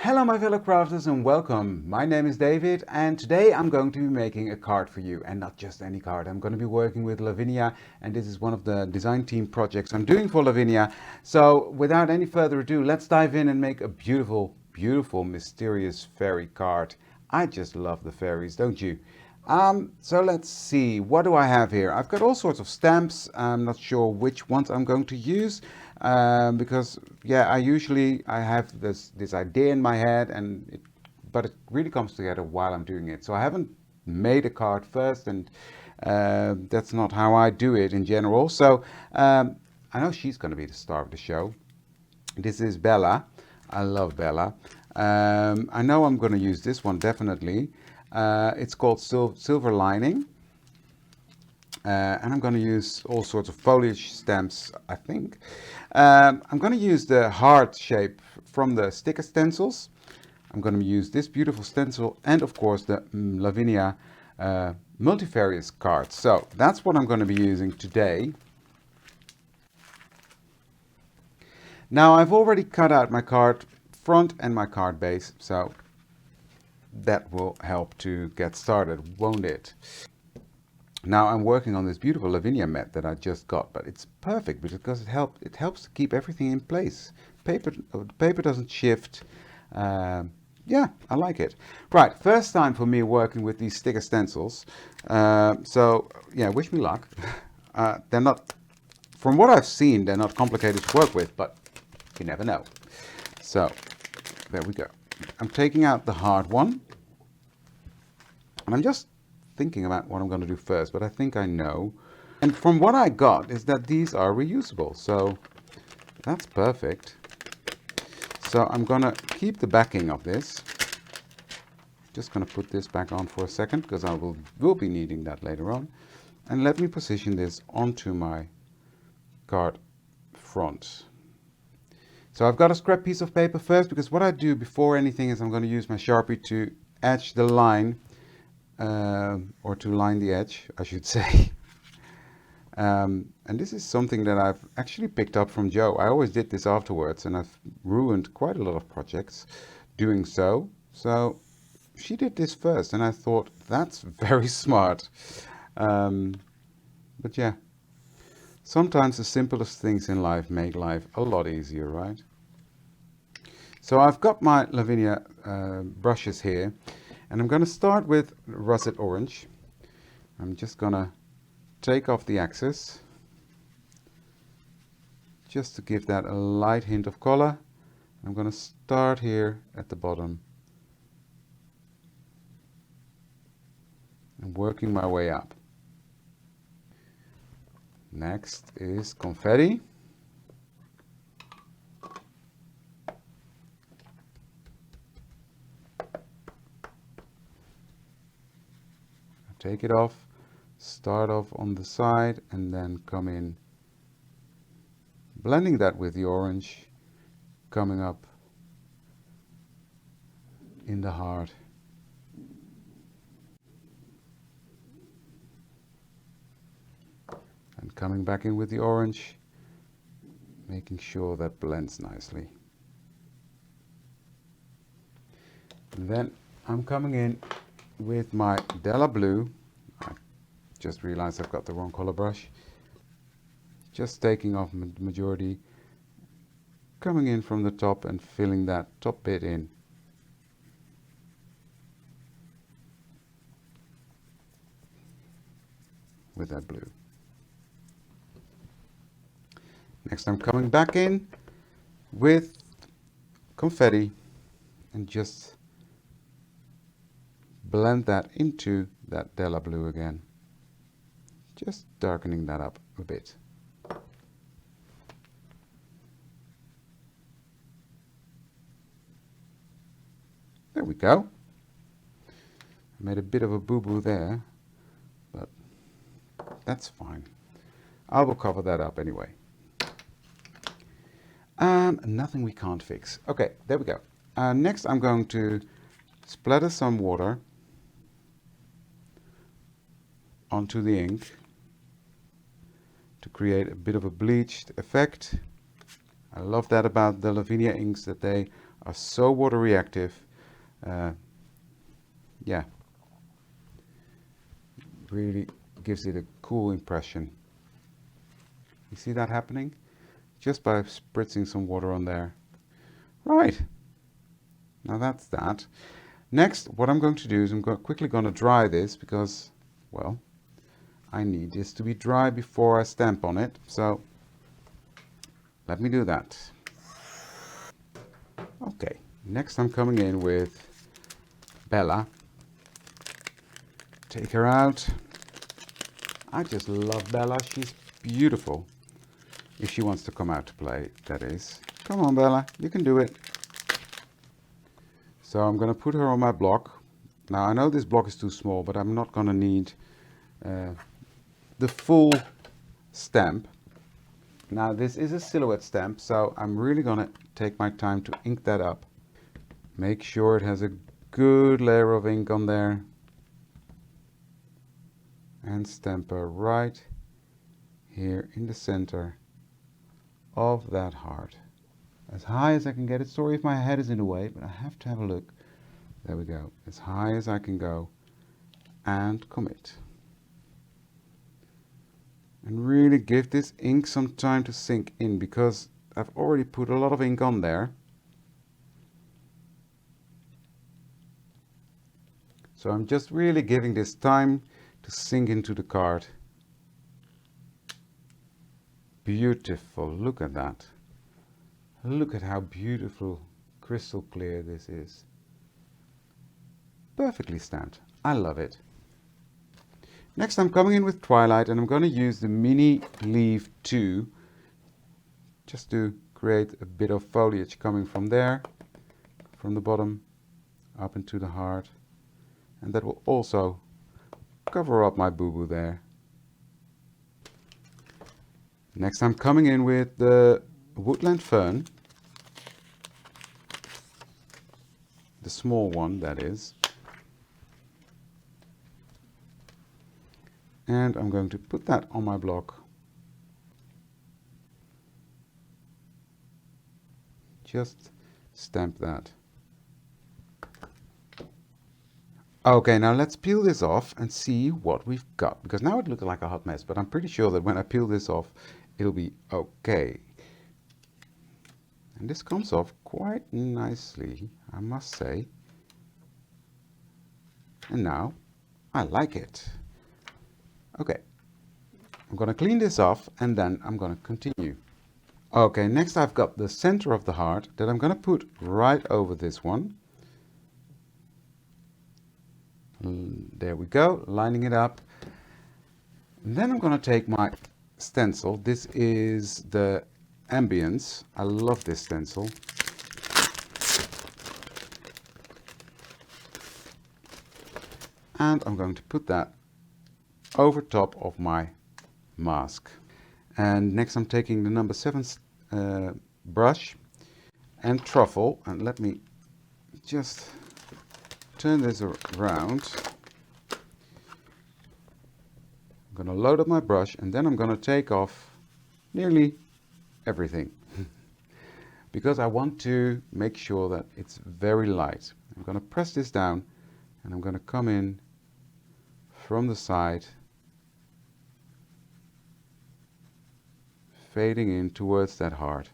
Hello my fellow crafters and welcome. My name is David and today I'm going to be making a card for you, and not just any card. I'm going to be working with Lavinia, and this is one of the design team projects I'm doing for Lavinia. So without any further ado, let's dive in and make a beautiful, beautiful mysterious fairy card. I just love the fairies, don't you? So let's see, what do I have here? I've got all sorts of stamps. I'm not sure which ones I'm going to use because yeah, I have this idea in my head, but it really comes together while I'm doing it. So I haven't made a card first, and that's not how I do it in general. So I know she's going to be the star of the show. This is Bella. I love Bella. I know I'm going to use this one definitely. It's called Silver Lining. And I'm going to use all sorts of foliage stamps, I think. I'm going to use the heart shape from the sticker stencils. I'm going to use this beautiful stencil and of course the Lavinia multifarious cards. So that's what I'm going to be using today. Now I've already cut out my card front and my card base, so that will help to get started, won't it? Now I'm working on this beautiful Lavinia mat that I just got, but it's perfect because it helps to keep everything in place. The paper doesn't shift. Yeah, I like it. Right, first time for me working with these sticker stencils. So yeah, wish me luck. They're not, from what I've seen, they're not complicated to work with, but you never know. So there we go. I'm taking out the hard one, and I'm just thinking about what I'm going to do first, but I think I know. And from what I got is that these are reusable, so that's perfect. So I'm going to keep the backing of this. Just going to put this back on for a second because I will be needing that later on. And let me position this onto my card front. So I've got a scrap piece of paper first, because what I do before anything is I'm going to use my Sharpie to etch the line, or to line the edge, I should say. And this is something that I've actually picked up from Jo. I always did this afterwards, and I've ruined quite a lot of projects doing so. So she did this first, and I thought that's very smart. But yeah. Sometimes the simplest things in life make life a lot easier, right? So I've got my Lavinia brushes here, and I'm going to start with Russet Orange. I'm just going to take off the excess, just to give that a light hint of color. I'm going to start here at the bottom and working my way up. Next is Confetti. Take it off, start off on the side, and then come in, blending that with the orange, coming up in the heart. And coming back in with the orange, making sure that blends nicely. And then I'm coming in with my Della blue. I just realized I've got the wrong color brush. Just taking off the majority, coming in from the top and filling that top bit in. With that blue. Next I'm coming back in with Confetti and just blend that into that Della blue again. Just darkening that up a bit. There we go. I made a bit of a boo-boo there, but that's fine. I will cover that up anyway. Nothing we can't fix. Okay, there we go. Next I'm going to splatter some water onto the ink to create a bit of a bleached effect. I love that about the Lavinia inks, that they are so water reactive. Yeah, really gives it a cool impression. You see that happening? Just by spritzing some water on there. Right, now that's that. Next, what I'm going to do is I'm quickly going to dry this because, well, I need this to be dry before I stamp on it. So let me do that. Okay, next I'm coming in with Bella. Take her out. I just love Bella. She's beautiful. If she wants to come out to play, that is. Come on, Bella, you can do it. So I'm going to put her on my block. Now I know this block is too small, but I'm not going to need the full stamp. Now this is a silhouette stamp, so I'm really going to take my time to ink that up. Make sure it has a good layer of ink on there. And stamp her right here in the center of that heart. As high as I can get it. Sorry if my head is in the way, but I have to have a look. There we go. As high as I can go. And commit. And really give this ink some time to sink in, because I've already put a lot of ink on there. So I'm just really giving this time to sink into the card. Beautiful, look at that. Look at how beautiful, crystal clear this is. Perfectly stamped, I love it. Next I'm coming in with Twilight, and I'm going to use the mini leaf 2 just to create a bit of foliage coming from there, from the bottom up into the heart, and that will also cover up my boo-boo there. Next I'm coming in with the Woodland Fern, the small one that is, and I'm going to put that on my block. Just stamp that. Okay, now let's peel this off and see what we've got, because now it looks like a hot mess, but I'm pretty sure that when I peel this off, it'll be okay. And this comes off quite nicely, I must say. And now, I like it. Okay, I'm going to clean this off and then I'm going to continue. Okay, next I've got the center of the heart that I'm going to put right over this one. There we go, lining it up. And then I'm going to take my stencil. This is the Ambience. I love this stencil. And I'm going to put that over top of my mask. And next I'm taking the number 7 brush and Truffle, and let me just turn this around. I'm going to load up my brush, and then I'm going to take off nearly everything because I want to make sure that it's very light. I'm going to press this down and I'm going to come in from the side, fading in towards that heart.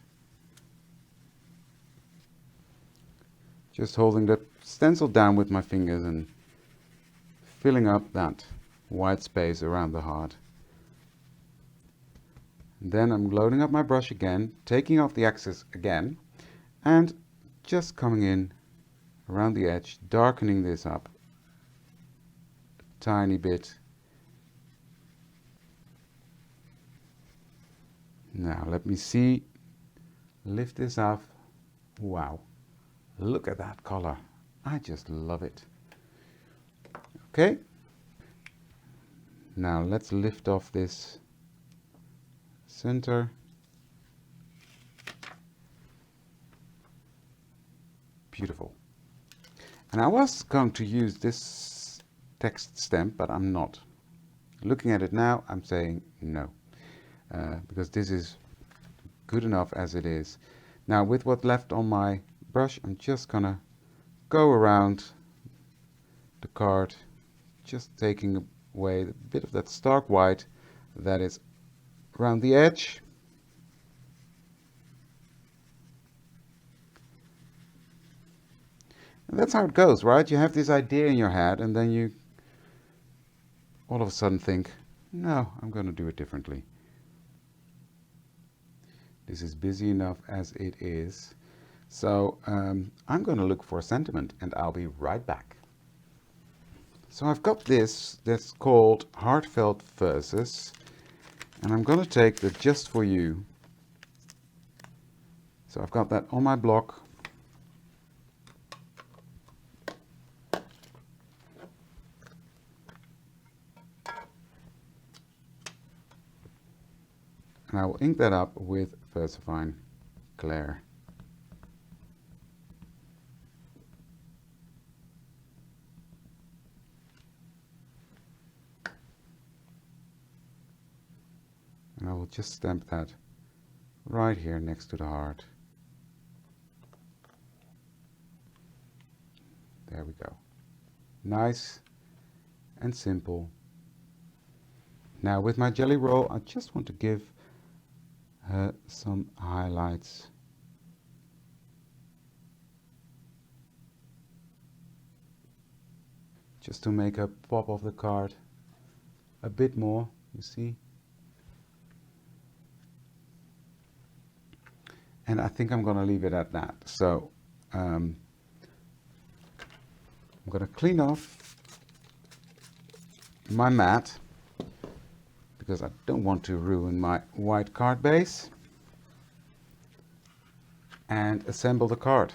Just holding the stencil down with my fingers and filling up that white space around the heart. And then I'm loading up my brush again, taking off the excess again, and just coming in around the edge, darkening this up a tiny bit. Now let me see, lift this off. Wow, look at that color. I just love it. Okay, now let's lift off this center. Beautiful. And I was going to use this text stamp, but I'm not. Looking at it now, I'm saying no, because this is good enough as it is. Now with what's left on my brush, I'm just gonna go around the card, just taking away a bit of that stark white that is around the edge. And that's how it goes, right? You have this idea in your head and then you all of a sudden think, no, I'm going to do it differently. This is busy enough as it is. So I'm going to look for a sentiment and I'll be right back. So I've got this that's called Heartfelt Verses, and I'm going to take the Just For You. So I've got that on my block. And I will ink that up with Versafine Clair. And I will just stamp that right here next to the heart. There we go. Nice and simple. Now with my jelly roll, I just want to give her some highlights. Just to make her pop off the card a bit more, you see. And I think I'm going to leave it at that. So I'm going to clean off my mat because I don't want to ruin my white card base, and assemble the card.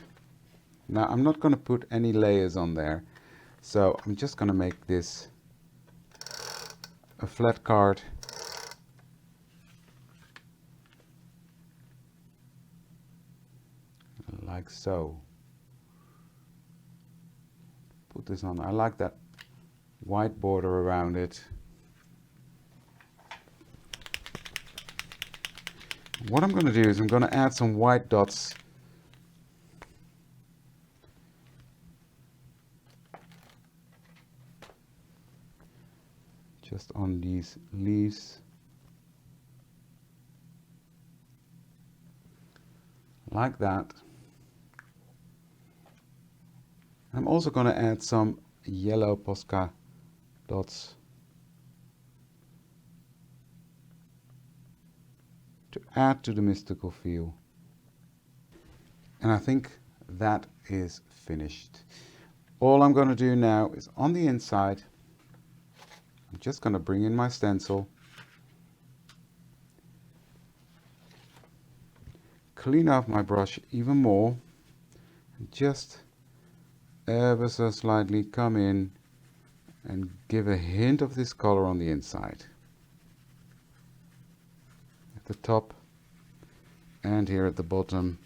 Now I'm not going to put any layers on there, so I'm just going to make this a flat card. Like so. Put this on. I like that white border around it. What I'm going to do is I'm going to add some white dots just on these leaves, like that. I'm also going to add some yellow Posca dots to add to the mystical feel. And I think that is finished. All I'm going to do now is on the inside, I'm just going to bring in my stencil, clean off my brush even more, and just ever so slightly come in and give a hint of this color on the inside, at the top and here at the bottom.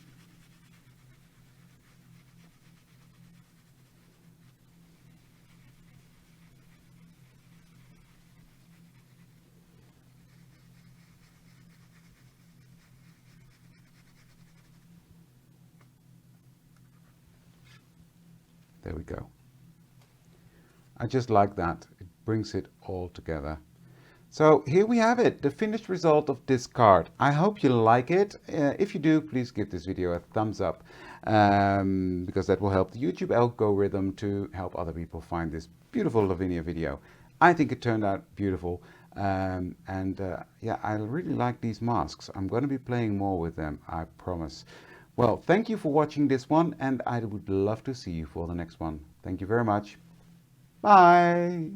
There we go. I just like that. It brings it all together. So here we have it, the finished result of this card. I hope you like it. If you do, please give this video a thumbs up, because that will help the YouTube algorithm to help other people find this beautiful Lavinia video. I think it turned out beautiful. Yeah, I really like these masks. I'm going to be playing more with them, I promise. Well, thank you for watching this one, and I would love to see you for the next one. Thank you very much. Bye.